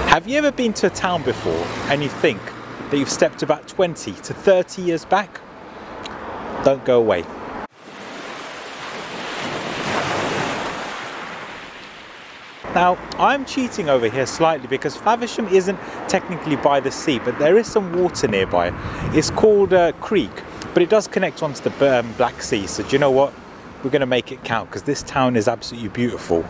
Have you ever been to a town before and you think that you've stepped about 20 to 30 years back? Don't go away. Now, I'm cheating over here slightly because Faversham isn't technically by the sea, but there is some water nearby. It's called a creek, but it does connect onto the Black Sea. So do you know what? We're going to make it count because this town is absolutely beautiful.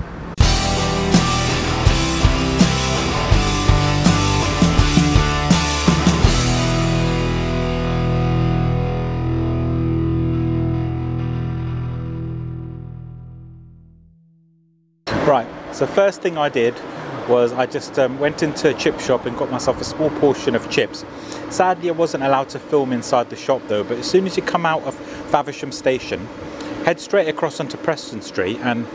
Right, so first thing I did was I just went into a chip shop and got myself a small portion of chips. Sadly, I wasn't allowed to film inside the shop though, but as soon as you come out of Faversham station, head straight across onto Preston Street, and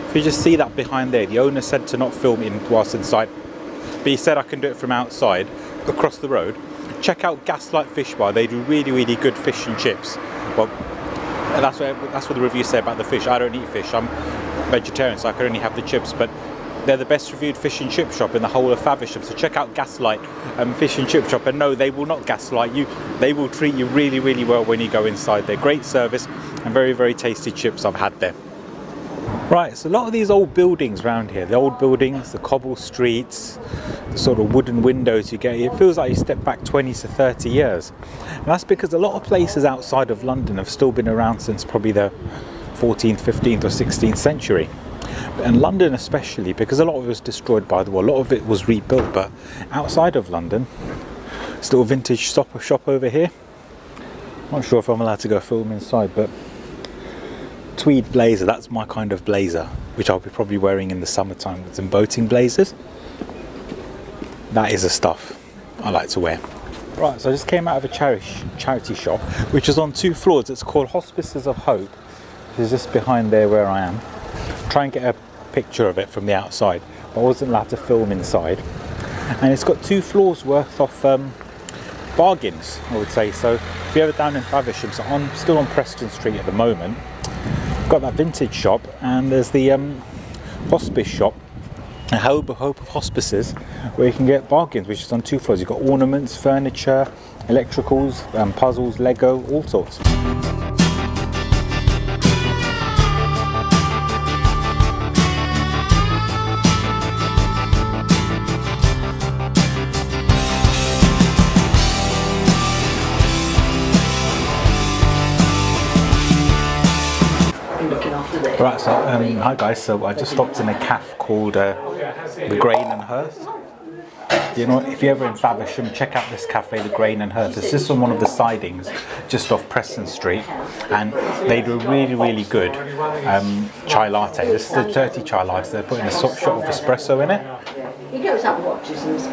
if you just see that behind there, the owner said to not film in whilst inside, but he said I can do it from outside, across the road. Check out Gaslight Fish Bar, they do really good fish and chips. Well, that's what the reviews say about the fish. I don't eat fish, I'm vegetarian, so I can only have the chips, but they're the best reviewed fish and chip shop in the whole of Faversham. So check out Gaslight Fish and Chip Shop, and no, they will not gaslight you. They will treat you really well when you go inside. They're great service and very tasty chips I've had there. Right, so a lot of these old buildings around here, the old buildings, the cobbled streets, the sort of wooden windows you get, it feels like you step back 20 to 30 years. And that's because a lot of places outside of London have still been around since probably the 14th, 15th or 16th century. And London especially, because a lot of it was destroyed by the war, a lot of it was rebuilt, but outside of London, still vintage shop over here. Not sure if I'm allowed to go film inside, but tweed blazer, that's my kind of blazer, which I'll be probably wearing in the summertime with some boating blazers. That is the stuff I like to wear. Right, so I just came out of a charity shop, which is on 2 floors. It's called Hospices of Hope. It's just behind there where I am. Try and get a picture of it from the outside, but I wasn't allowed to film inside. And it's got 2 floors worth of bargains, I would say. So if you're ever down in Faversham, so I'm still on Preston Street at the moment, got that vintage shop, and there's the hospice shop, a Hope of Hospices, where you can get bargains, which is on 2 floors. You've got ornaments, furniture, electricals, puzzles, Lego, all sorts. Right, so hi guys, so I just stopped in a cafe called the Grain and Hearth. You know, if you're ever in Faversham, check out this cafe, the Grain and Hearth. It's just on one of the sidings just off Preston Street, and they do really good chai latte. This is the dirty chai latte. They're putting a shot of espresso in it. He goes up and watches them. Do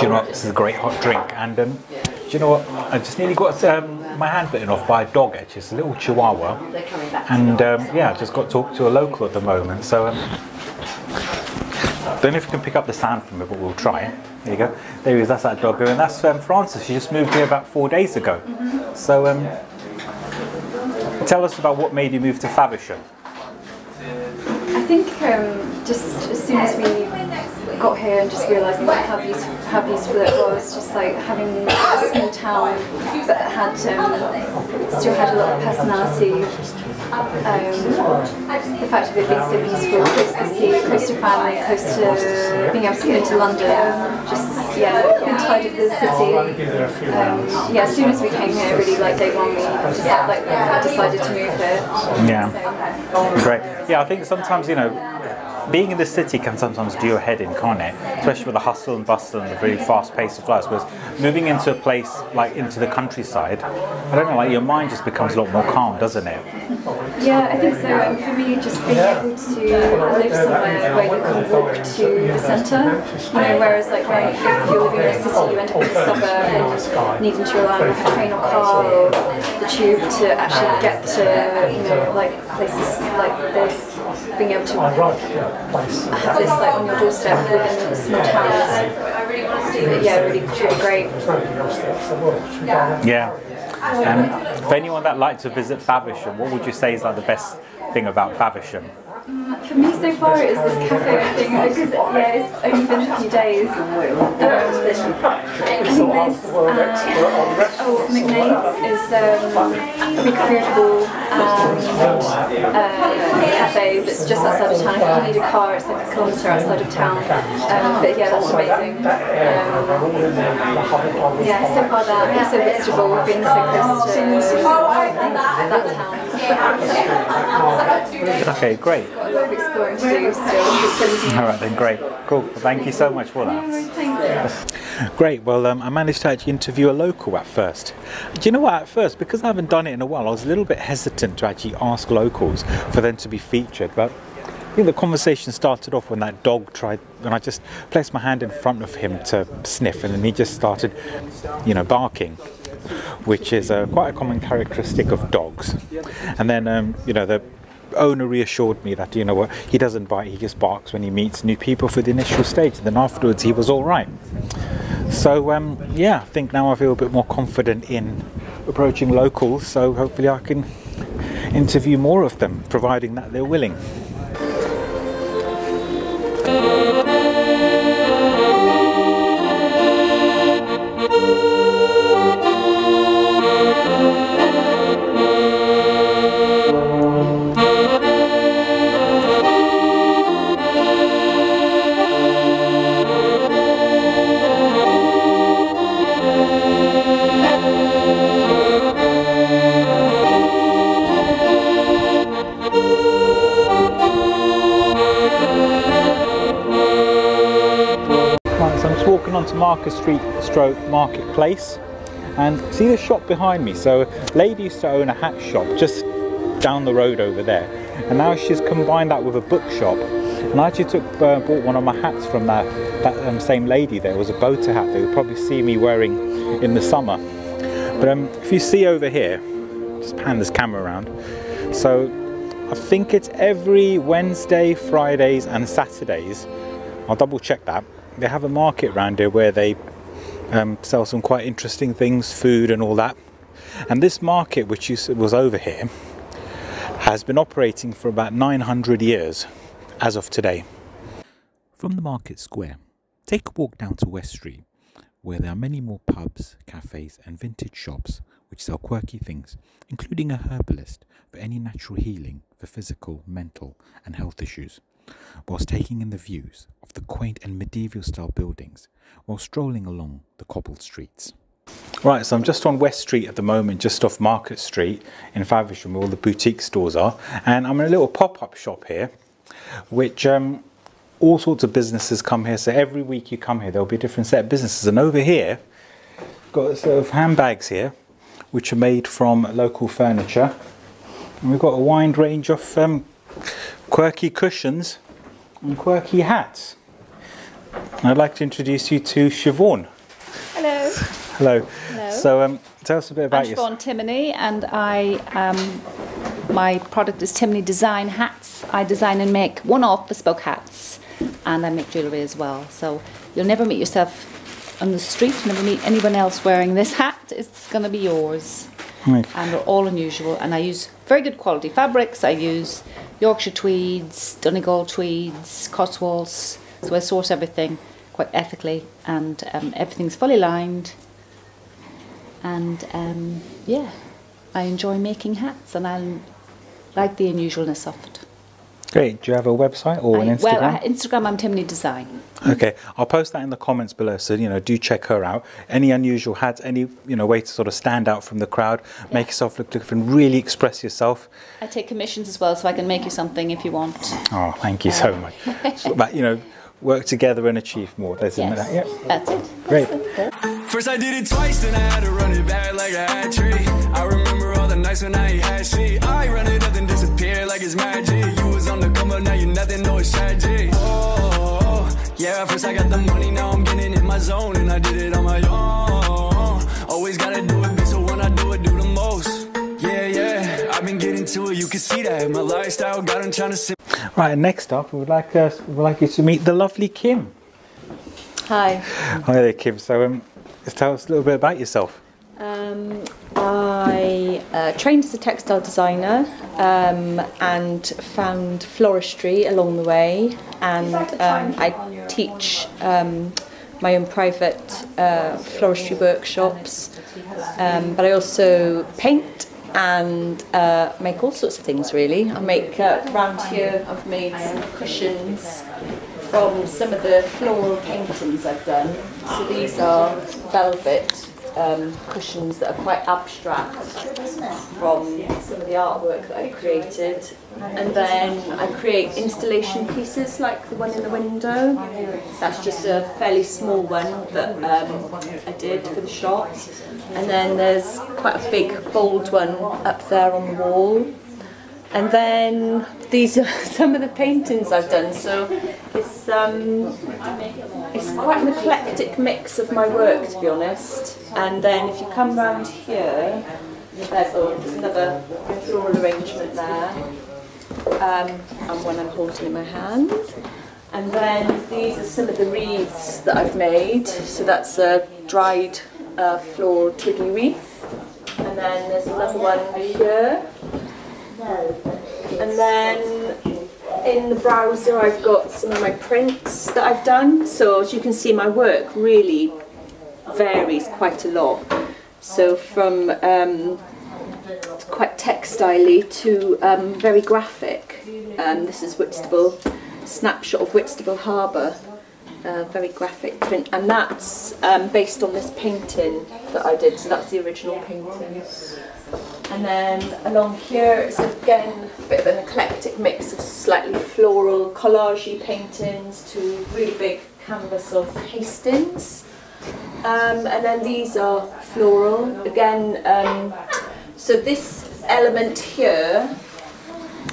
you know what? This is a great hot drink, and do you know what? I just nearly got my hand bitten off by a dog. Actually, it's a little Chihuahua, and yeah, I just got to talk to a local at the moment. So don't know if you can pick up the sound from it, but we'll try. There you go. There he is. That's that dog, and that's Frances. She just moved here about 4 days ago. So tell us about what made you move to Faversham. I think just as soon as we got here and just realising like how beautiful it was, just like having a small town that had still had a lot of personality. The fact of it being so peaceful, close to the sea, close to family, close to being able to get into London, just been tired of the city. Yeah, as soon as we came here, really like day one, we just decided to move here. Yeah, so. Great. Yeah, I think sometimes, you know, being in the city can sometimes do your head in, can't it? Especially with the hustle and bustle and the very fast pace of life. Whereas moving into a place like into the countryside, I don't know, like your mind just becomes a lot more calm, doesn't it? Yeah, I think so. And for me, just being able to live somewhere where you can walk to the centre, you know, whereas like if you're living in a city, you end up in a suburb and needing to rely on like a train or car or the tube to actually get to, you know, like places like this. Being able to have this like on your doorstep within small towns, yeah, really great. Yeah. For anyone that likes to visit Faversham, what would you say is like the best thing about Faversham? For me so far it's this cafe thing, because yeah, it's only been a few days. I think this McNade's is a big foodable cafe that's just outside of town. If you need a car, it's like a kilometre outside of town. But yeah, that's amazing. Yeah, so far that, so vegetable, being so close to that town. Okay, great. Got a lot of exploring to do still. All right then, great. Cool. Well, thank you so much for that. Great. Well, I managed to actually interview a local at first. Do you know what? At first, because I haven't done it in a while, I was a little bit hesitant to actually ask locals for them to be featured. But I think the conversation started off when that dog tried, when I just placed my hand in front of him to sniff, and then he just started, you know, barking, which is quite a common characteristic of dogs. And then, you know, the owner reassured me that, you know what, he doesn't bite, he just barks when he meets new people for the initial stage, and then afterwards he was all right. So yeah, I think now I feel a bit more confident in approaching locals, so hopefully I can interview more of them, providing that they're willing. Onto Market Street stroke Marketplace, and see the shop behind me. So a lady used to own a hat shop just down the road over there, and now she's combined that with a bookshop. And I actually bought one of my hats from that same lady there. It was a boater hat they would probably see me wearing in the summer. But if you see over here, just pan this camera around, so I think it's every Wednesday, Fridays and Saturdays, I'll double check that, they have a market around here where they sell some quite interesting things, food and all that. And this market, which was over here, has been operating for about 900 years as of today. From the market square, take a walk down to West Street, where there are many more pubs, cafes and vintage shops which sell quirky things, including a herbalist for any natural healing for physical, mental and health issues, whilst taking in the views of the quaint and medieval style buildings while strolling along the cobbled streets. Right, so I'm just on West Street at the moment, just off Market Street in Faversham, where all the boutique stores are, and I'm in a little pop-up shop here, which all sorts of businesses come here. So every week you come here, there'll be a different set of businesses. And over here, got a set of handbags here, which are made from local furniture. And we've got a wide range of quirky cushions and quirky hats. I'd like to introduce you to Siobhan. Hello. Hello. Hello. So tell us a bit about yourself. I'm Siobhan Timoney, and my product is Timoney Design Hats. I design and make one-off bespoke hats, and I make jewellery as well. So you'll never meet yourself on the street, never meet anyone else wearing this hat. It's going to be yours. Right. And they're all unusual, and I use very good quality fabrics. I use Yorkshire tweeds, Donegal tweeds, Cotswolds. So I source everything quite ethically, and everything's fully lined. And yeah, I enjoy making hats, and I like the unusualness of it. Great. Do you have a website or an Instagram? Well, Instagram, I'm Timoney Design. Okay, I'll post that in the comments below, so do check her out. Any unusual hats, any way to sort of stand out from the crowd, make yourself look different, really express yourself. I take commissions as well, so I can make you something if you want. Oh, thank you so much. But work together and achieve more. Yes, that's it. Great. First I did it twice, then I had to run it back like a hat trick. I remember all the nights when I ain't had shit. I run it up and disappear like it's magic. You was on the come up, now you nothing, no it's tragic. Oh, yeah, first I got the money, now I'm getting in my zone, and I did it on my own. Always gotta do it big, so when I do it, do the most. Yeah, I've been getting to it, you can see that. My lifestyle got him trying to sit. Right, and next up, we would like you to meet the lovely Kim. Hi. Hi there, Kim. So, tell us a little bit about yourself. I trained as a textile designer. and found floristry along the way, and I teach my own private floristry workshops, but I also paint and make all sorts of things really. I make, around here I've made some cushions from some of the floral paintings I've done. So these are velvet cushions that are quite abstract from some of the artwork that I created. And then I create installation pieces like the one in the window. That's just a fairly small one that I did for the shop. And then there's quite a big bold one up there on the wall. And then these are some of the paintings I've done. So it's quite an eclectic mix of my work, to be honest. And then if you come round here, there's another floral arrangement there, and one I'm holding in my hand. And then these are some of the wreaths that I've made. So that's a dried floral twiggy wreath. And then there's another one here. And then in the browser I've got some of my prints that I've done. So as you can see, my work really varies quite a lot. So from quite textile-y to very graphic. This is Whitstable, snapshot of Whitstable Harbour, very graphic print, and that's based on this painting that I did. So that's the original painting. And then along here it's again a bit of an eclectic mix of slightly floral collage-y paintings to really big canvas of Hastings. And then these are floral again. So this element here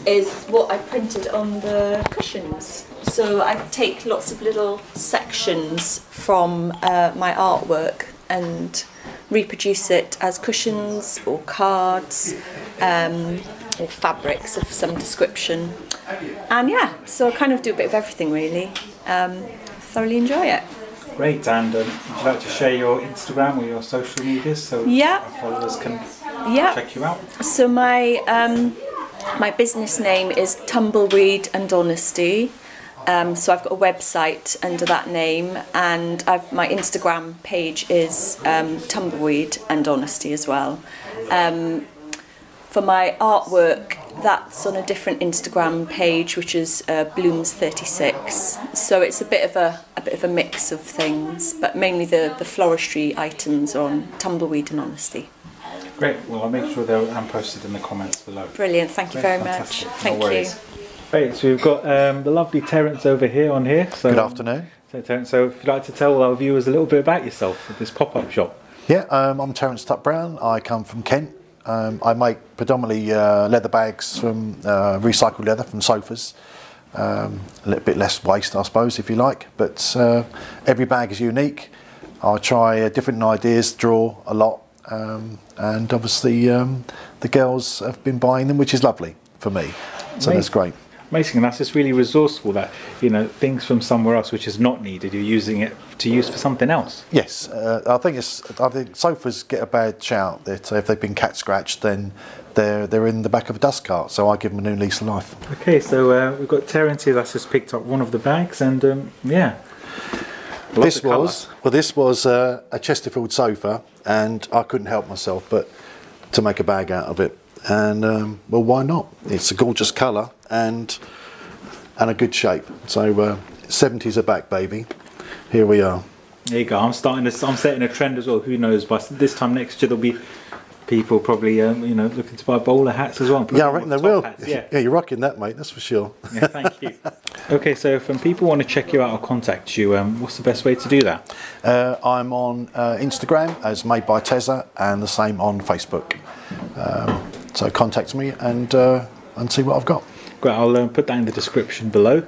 is what I printed on the cushions. So I take lots of little sections from my artwork and reproduce it as cushions or cards or fabrics of some description. And yeah, so I kind of do a bit of everything really. Thoroughly enjoy it. Great, and would you like to share your Instagram or your social media so our followers can check you out? So my my business name is Tumbleweed and Honesty. So I've got a website under that name, and my Instagram page is Tumbleweed and Honesty as well. For my artwork, that's on a different Instagram page, which is Blooms36. So it's a bit of a mix of things, but mainly the floristry items are on Tumbleweed and Honesty. Great. Well, I'll make sure they're posted in the comments below. Brilliant. Thank you very much. Thank you. Great. So we've got the lovely Terence over here on here. So, good afternoon. So Terence, so if you'd like to tell our viewers a little bit about yourself at this pop-up shop. Yeah, I'm Terence Tutt-Brown. I come from Kent. I make predominantly leather bags from recycled leather from sofas. A little bit less waste, I suppose, if you like. But every bag is unique. I try different ideas, draw a lot, and obviously the girls have been buying them, which is lovely for me. So that's great. Amazing, and that's just really resourceful that, you know, things from somewhere else which is not needed, you're using it to use for something else. Yes, I think sofas get a bad shout that if they've been cat scratched, then they're in the back of a dust cart. So I give them a new lease of life. Okay, so we've got Terence here that's just picked up one of the bags, and yeah. This was a Chesterfield sofa, and I couldn't help myself but to make a bag out of it. And well, why not? It's a gorgeous colour and a good shape. So 70s are back, baby. Here we are. There you go. I'm setting a trend as well. Who knows? But this time next year there'll be people probably you know, looking to buy bowler hats as well. Yeah, I reckon they will. Yeah, you're rocking that, mate. That's for sure. Yeah, thank you. Okay, so if people want to check you out or contact you, what's the best way to do that? I'm on Instagram as madebytezza, and the same on Facebook. So contact me and see what I've got. Great, I'll put that in the description below.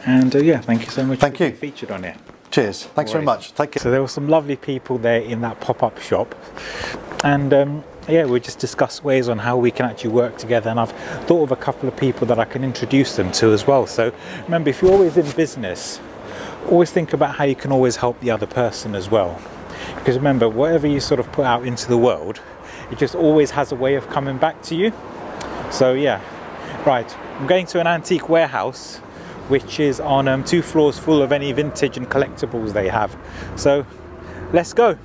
And yeah, thank you so much for being featured on it. Cheers. Thanks very much. Take care. So there were some lovely people there in that pop-up shop. And yeah, we just discussed ways on how we can actually work together. And I've thought of a couple of people that I can introduce them to as well. So remember, if you're always in business, always think about how you can always help the other person as well. Because remember, whatever you sort of put out into the world, it just always has a way of coming back to you. So yeah, Right, I'm going to an antique warehouse which is on 2 floors full of any vintage and collectibles they have. So let's go.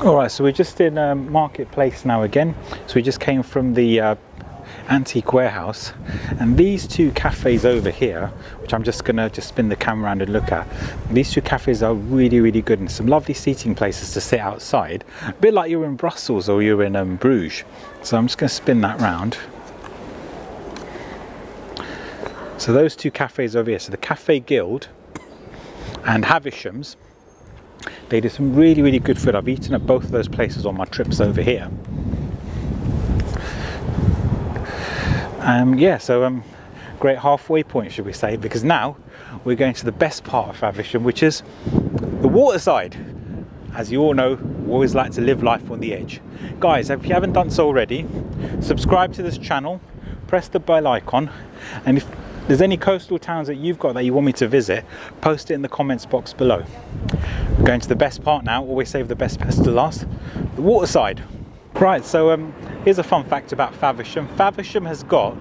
Alright, so we're just in Marketplace now again. So we just came from the antique warehouse, and these 2 cafes over here, which I'm just gonna spin the camera around and look at, these 2 cafes are really good, and some lovely seating places to sit outside, a bit like you're in Brussels or you're in Bruges. So I'm just gonna spin that round. So those 2 cafes over here, so the Cafe Guild and Havisham's, they do some really good food. I've eaten at both of those places on my trips over here. Yeah, so great halfway point, should we say, because now we're going to the best part of Faversham, which is the waterside. As you all know, we always like to live life on the edge. Guys, if you haven't done so already, subscribe to this channel, press the bell icon, and if there's any coastal towns that you've got that you want me to visit, post it in the comments box below. We're going to the best part now. Always save the best to last, the waterside. Right, so here's a fun fact about Faversham. Faversham has got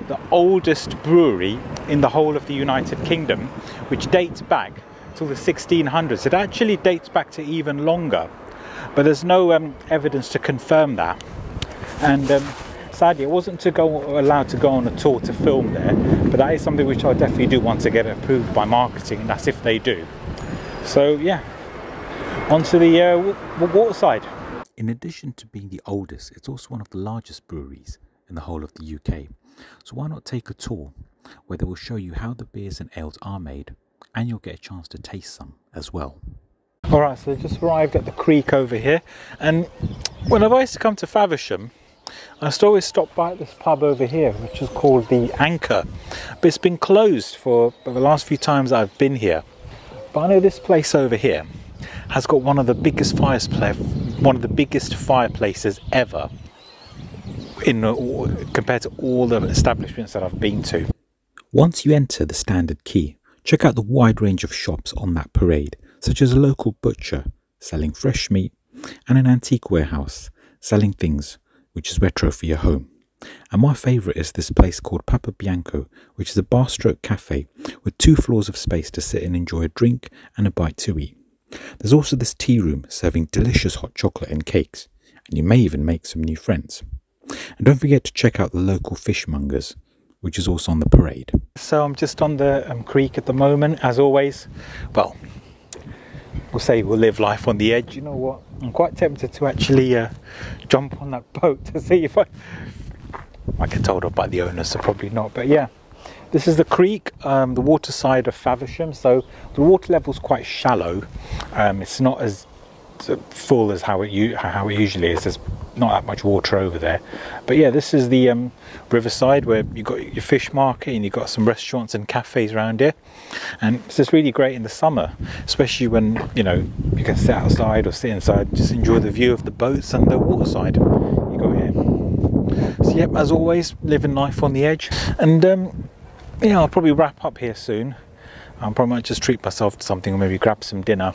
the oldest brewery in the whole of the United Kingdom, which dates back till the 1600s. It actually dates back to even longer, but there's no evidence to confirm that. And sadly, I wasn't allowed to go on a tour to film there, but that is something which I definitely do want to get approved by marketing, and that's if they do. So yeah, onto the waterside. In addition to being the oldest, it's also one of the largest breweries in the whole of the UK. So why not take a tour where they will show you how the beers and ales are made, and you'll get a chance to taste some as well. Alright, so I just arrived at the creek over here, and whenever I used to come to Faversham, I used to always stop by at this pub over here, which is called the Anchor, but it's been closed for the last few times I've been here. But I know this place over here has got one of the biggest fireplaces ever compared to all the establishments that I've been to. Once you enter the standard quay, check out the wide range of shops on that parade, such as a local butcher selling fresh meat and an antique warehouse selling things which is retro for your home. And my favourite is this place called Papa Bianco, which is a bar stroke cafe with 2 floors of space to sit and enjoy a drink and a bite to eat. There's also this tea room serving delicious hot chocolate and cakes, and you may even make some new friends. And don't forget to check out the local fishmongers, which is also on the parade. So I'm just on the creek at the moment, as always. Well, we'll say we'll live life on the edge. You know what? I'm quite tempted to actually jump on that boat to see if I get told off by the owners, so probably not. But yeah, this is the creek, the water side of Faversham. So the water level's quite shallow. It's not as so full as how it usually is. There's not that much water over there, but yeah, this is the riverside where you've got your fish market and you've got some restaurants and cafes around here, and it's just really great in the summer, especially when you know you can sit outside or sit inside, just enjoy the view of the boats and the waterside you got here. So yep, as always, living life on the edge, and yeah, I'll probably wrap up here soon. I probably might just treat myself to something or maybe grab some dinner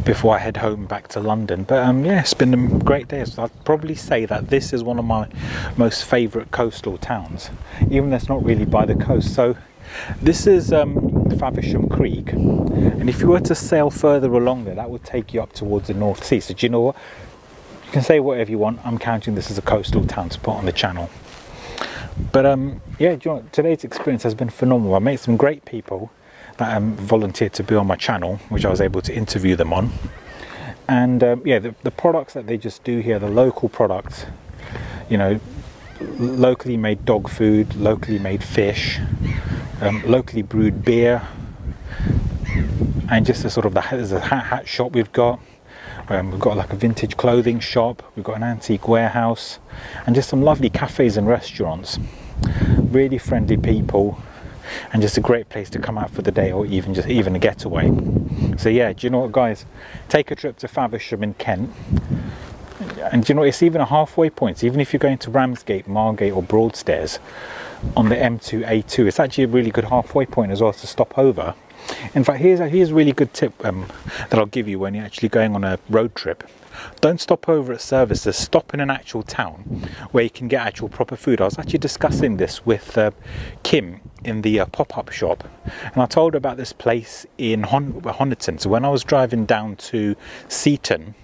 before I head home back to London. But yeah, it's been a great day. So I'd probably say that this is one of my most favourite coastal towns, even though it's not really by the coast. So this is Faversham Creek, and if you were to sail further along there, that would take you up towards the North Sea. So do you know what? You can say whatever you want. I'm counting this as a coastal town to put on the channel. But yeah, do you know what? Today's experience has been phenomenal. I met some great people that volunteered to be on my channel, which I was able to interview them on. And yeah, the products that they just do here, the local products, you know, locally made dog food, locally made fish, locally brewed beer, and just a sort of there's a hat shop we've got like a vintage clothing shop, we've got an antique warehouse, and just some lovely cafes and restaurants. Really friendly people, and just a great place to come out for the day, or even a getaway. So yeah, do you know what, guys, take a trip to Faversham in Kent, and do you know, it's even a halfway point. Even if you're going to Ramsgate, Margate or Broadstairs on the M2A2, it's actually a really good halfway point as well to stop over. In fact, here's a really good tip that I'll give you when you're actually going on a road trip. Don't stop over at services, stop in an actual town where you can get actual proper food. I was actually discussing this with Kim in the pop-up shop, and I told her about this place in Honiton. So when I was driving down to Seaton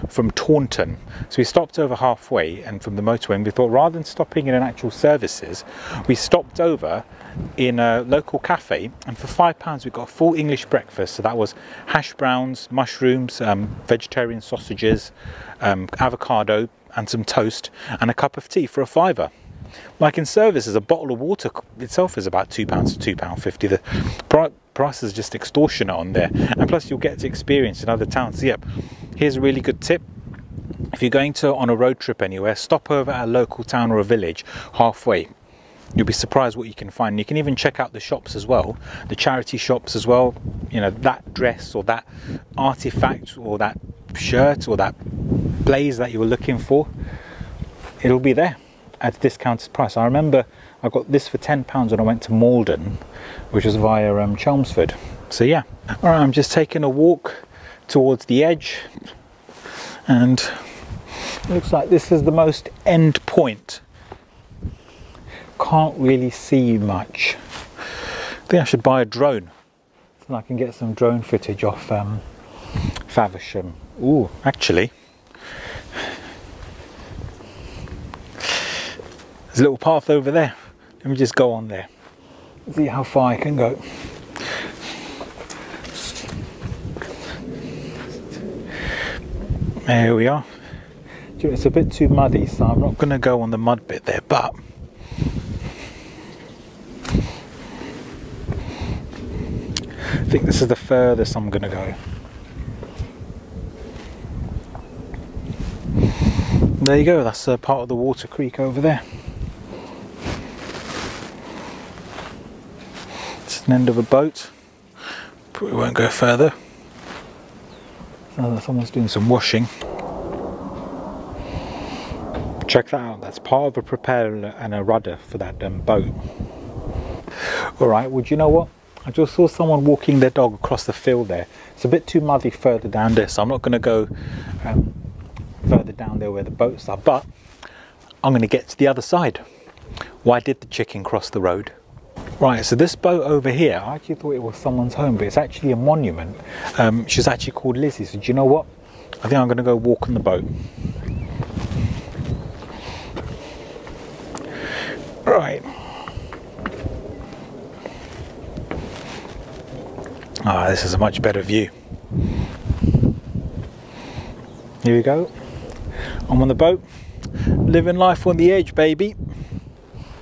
from Taunton, so we stopped over halfway and from the motorway, and we thought rather than stopping in an actual services, we stopped over in a local cafe, and for £5 we got a full English breakfast. So that was hash browns, mushrooms, vegetarian sausages, avocado and some toast, and a cup of tea for £5. Like in services, a bottle of water itself is about £2 to £2.50. The price is just extortionate on there, and plus you'll get to experience in other towns. So yep, here's a really good tip. If you're going on a road trip anywhere, stop over at a local town or a village halfway. You'll be surprised what you can find. You can even check out the shops as well, the charity shops as well. You know, that dress or that artifact or that shirt or that blaze that you were looking for, it'll be there at a discounted price. I remember I got this for £10 when I went to Malden, which was via Chelmsford. So yeah, all right, I'm just taking a walk towards the edge, and it looks like this is the most end point. Can't really see much. I think I should buy a drone so I can get some drone footage off Faversham. Ooh, actually, there's a little path over there. Let me just go on there, see how far I can go. There we are. It's a bit too muddy, so I'm not going to go on the mud bit there, but I think this is the furthest I'm going to go. There you go, that's part of the water creek over there. It's an end of a boat, but we won't go further. So someone's doing some washing. Check that out, that's part of a propeller and a rudder for that boat. Alright, well, do you know what? I just saw someone walking their dog across the field there. It's a bit too muddy further down there, so I'm not going to go further down there where the boats are, but I'm going to get to the other side. Why did the chicken cross the road? Right, so this boat over here, I actually thought it was someone's home, but it's actually a monument. She's actually called Lizzie, so do you know what? I think I'm going to go walk on the boat. Right. Ah, this is a much better view. Here we go. I'm on the boat, living life on the edge, baby.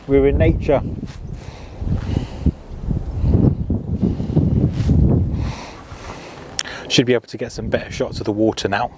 We're in nature. Should be able to get some better shots of the water now.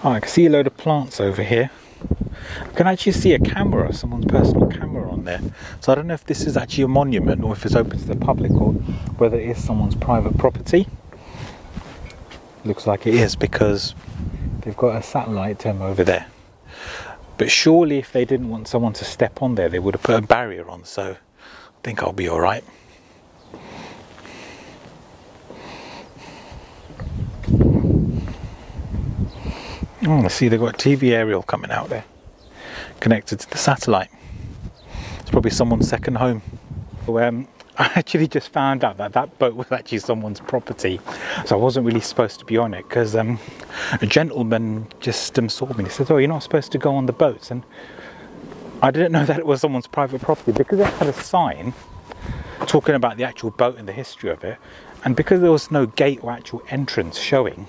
Oh, I can see a load of plants over here. I can actually see a camera, someone's personal camera on there. So I don't know if this is actually a monument or if it's open to the public or whether it is someone's private property. Looks like it is because they've got a satellite over there. But surely if they didn't want someone to step on there, they would have put a barrier on, so I think I'll be all right. Oh, I see they've got a TV aerial coming out there, connected to the satellite. It's probably someone's second home. So, I actually just found out that that boat was actually someone's property, so I wasn't really supposed to be on it, because a gentleman just saw me and he said, "Oh, you're not supposed to go on the boats," and I didn't know that it was someone's private property because it had a sign talking about the actual boat and the history of it, and because there was no gate or actual entrance showing,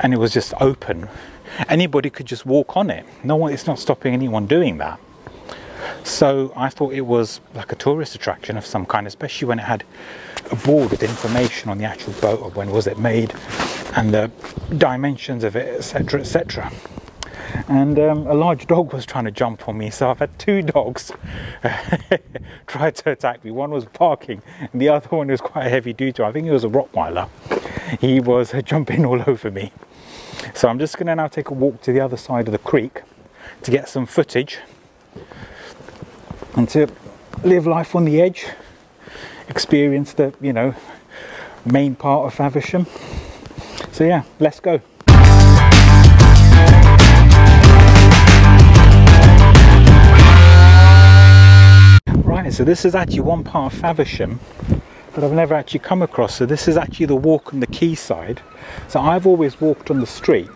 and it was just open, anybody could just walk on it. No one, it's not stopping anyone doing that. So I thought it was like a tourist attraction of some kind, especially when it had a board with information on the actual boat of when was it made and the dimensions of it, etc, etc. And a large dog was trying to jump on me, so I've had two dogs try to attack me. One was barking and the other one was quite a heavy duty. I think he was a Rottweiler. He was jumping all over me. So I'm just going to now take a walk to the other side of the creek to get some footage and to live life on the edge, experience the, you know, main part of Faversham. So yeah, let's go. Right, so this is actually one part of Faversham that I've never actually come across. So this is actually the walk on the quayside. So I've always walked on the street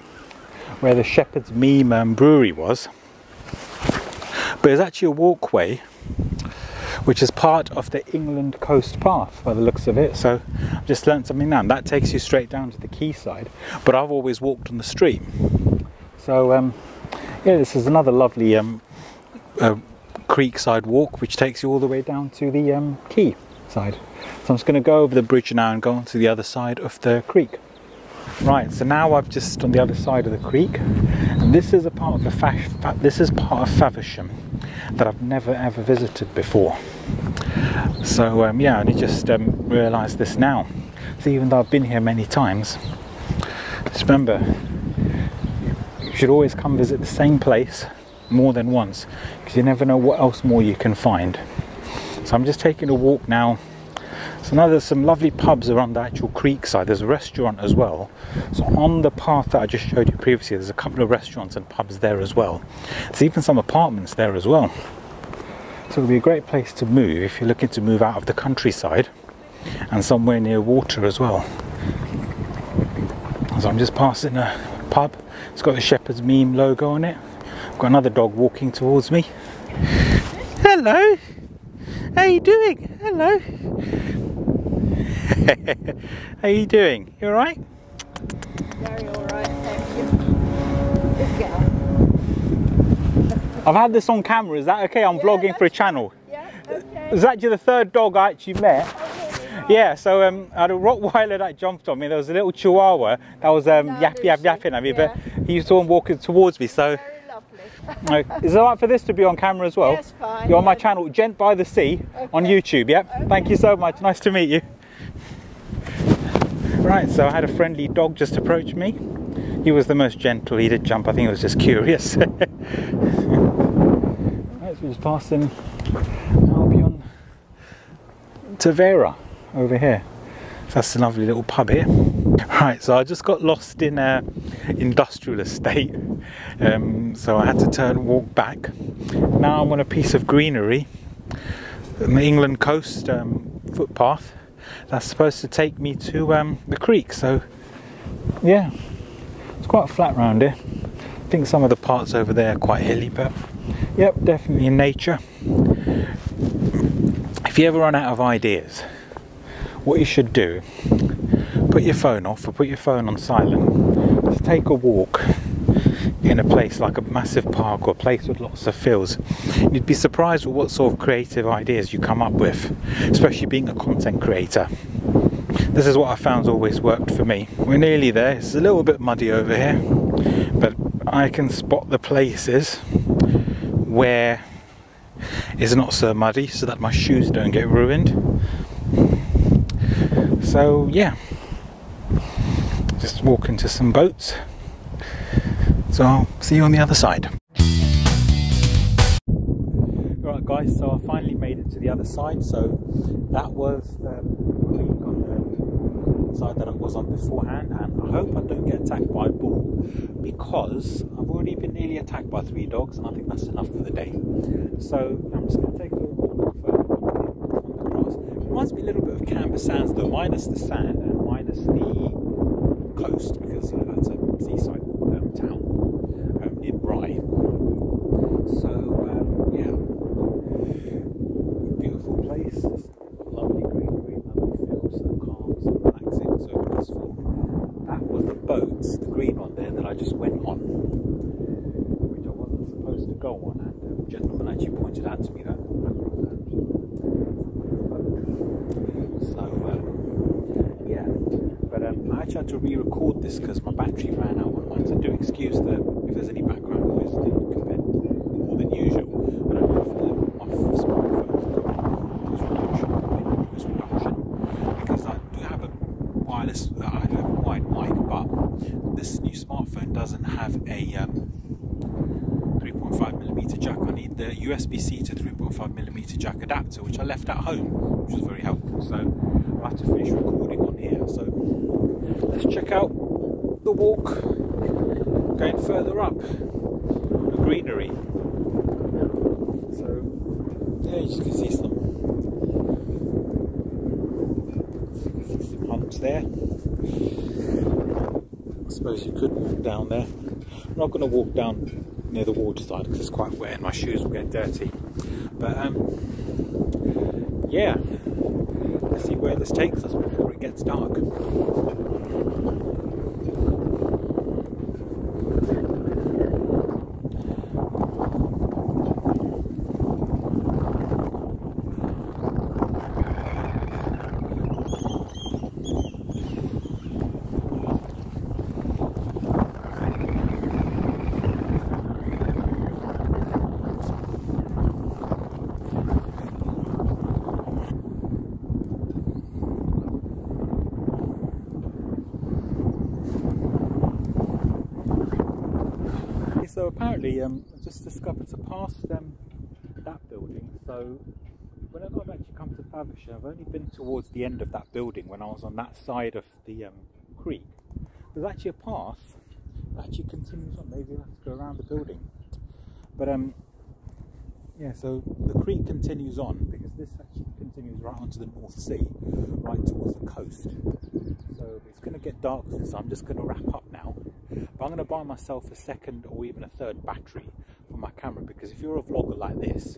where the Shepherd's Meme brewery was, but there's actually a walkway which is part of the England Coast Path by the looks of it. So I've just learnt something now, and that takes you straight down to the quayside, but I've always walked on the street. So yeah, this is another lovely creekside walk which takes you all the way down to the quay side. So I'm just going to go over the bridge now and go on to the other side of the creek. Right, so now I've just on the other side of the creek, and this is a part of the this is part of Faversham that I've never ever visited before. So yeah, I only just realised this now. So even though I've been here many times, just remember, you should always come visit the same place more than once, because you never know what else more you can find. So I'm just taking a walk now. So now there's some lovely pubs around the actual creek side. There's a restaurant as well. So on the path that I just showed you previously, there's a couple of restaurants and pubs there as well. There's even some apartments there as well. So it'll be a great place to move if you're looking to move out of the countryside and somewhere near water as well. So I'm just passing a pub. It's got the Shepherd's Meme logo on it. I've got another dog walking towards me. Hello. How you doing? Hello. How you doing? You alright? Very alright, thank you. Good girl. I've had this on camera, is that okay? I'm vlogging for a channel. Yeah, okay. This is actually the third dog I actually met. Okay. Yeah, so I had a Rottweiler that jumped on me. There was a little Chihuahua that was yapping at me, but he saw him walking towards me, so... Is it alright for this to be on camera as well? Yes, fine. You're on my channel, Gent by the Sea, on YouTube, yep? Okay. Thank you so much, nice to meet you. Right, so I had a friendly dog just approach me. He was the most gentle, he did jump, I think he was just curious. Right, so we're just passing Albion Tavera over here. So that's a lovely little pub here. Right, so I just got lost in industrial estate, so I had to turn and walk back. Now I'm on a piece of greenery on the England coast footpath that's supposed to take me to the creek. So yeah, it's quite flat round here. I think some of the parts over there are quite hilly, but yep, definitely in nature. If you ever run out of ideas, what you should do, put your phone off or put your phone on silent, just take a walk in a place like a massive park or a place with lots of fields. You'd be surprised with what sort of creative ideas you come up with, especially being a content creator. This is what I found's always worked for me. We're nearly there. It's a little bit muddy over here, but I can spot the places where it's not so muddy so that my shoes don't get ruined. So yeah, just walk into some boats. So I'll see you on the other side. Alright guys, so I finally made it to the other side. So that was the creek on the side that I was on beforehand, and I hope I don't get attacked by a bull, because I've already been nearly attacked by 3 dogs and I think that's enough for the day. So I'm just going to take a little walk further on the grass. It reminds me a little bit of Canberra Sands though, minus the sand and minus the coast, because you know that's a seaside town in Rye. So yeah, beautiful place, just lovely greenery, lovely fields, so calm, so relaxing, so peaceful. That was the boat, the green one there, that I just went on, which I wasn't supposed to go on, and the gentleman actually pointed out to me that yeah, but I actually had to re-record this because my battery ran out on mine, so do excuse if there's any background noise compared more than usual. I don't know if my smartphone's got noise reduction, because I do have a wireless, I do have a wide mic, but this new smartphone doesn't have a 3.5mm jack. I need the USB-C to 3.5mm jack adapter, which I left at home, which was very helpful. So I'll have to finish recording on here. So let's check out the walk going further up the greenery. So yeah, you can see some humps there. I suppose you could walk down there. I'm not going to walk down near the water side because it's quite wet and my shoes will get dirty. But yeah, let's see where this takes us before it gets dark. So apparently, I just discovered to pass that building. So when I've actually come to Faversham, I've only been towards the end of that building when I was on that side of the creek. There's actually a path that actually continues on. Maybe we'll have to go around the building. But yeah, so the creek continues on because this actually continues right onto the North Sea, right towards the coast. So it's going to get dark soon, so I'm just going to wrap up now. But I'm going to buy myself a second or even a third battery for my camera, because if you're a vlogger like this,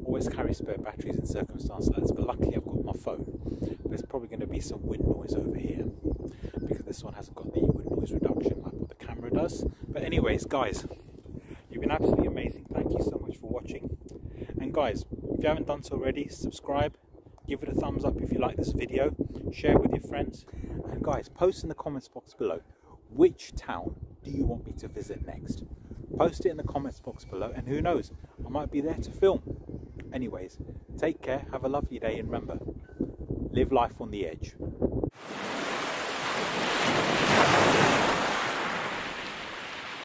always carry spare batteries in circumstances like this. But luckily I've got my phone. There's probably going to be some wind noise over here because this one hasn't got the wind noise reduction like what the camera does. But anyways, guys, you've been absolutely amazing. Thank you so much for watching. And guys, if you haven't done so already, subscribe, give it a thumbs up if you like this video, share it with your friends, and guys, post in the comments box below, which town do you want me to visit next? Post it in the comments box below, and who knows, I might be there to film. Anyways, take care, have a lovely day, and remember, live life on the edge.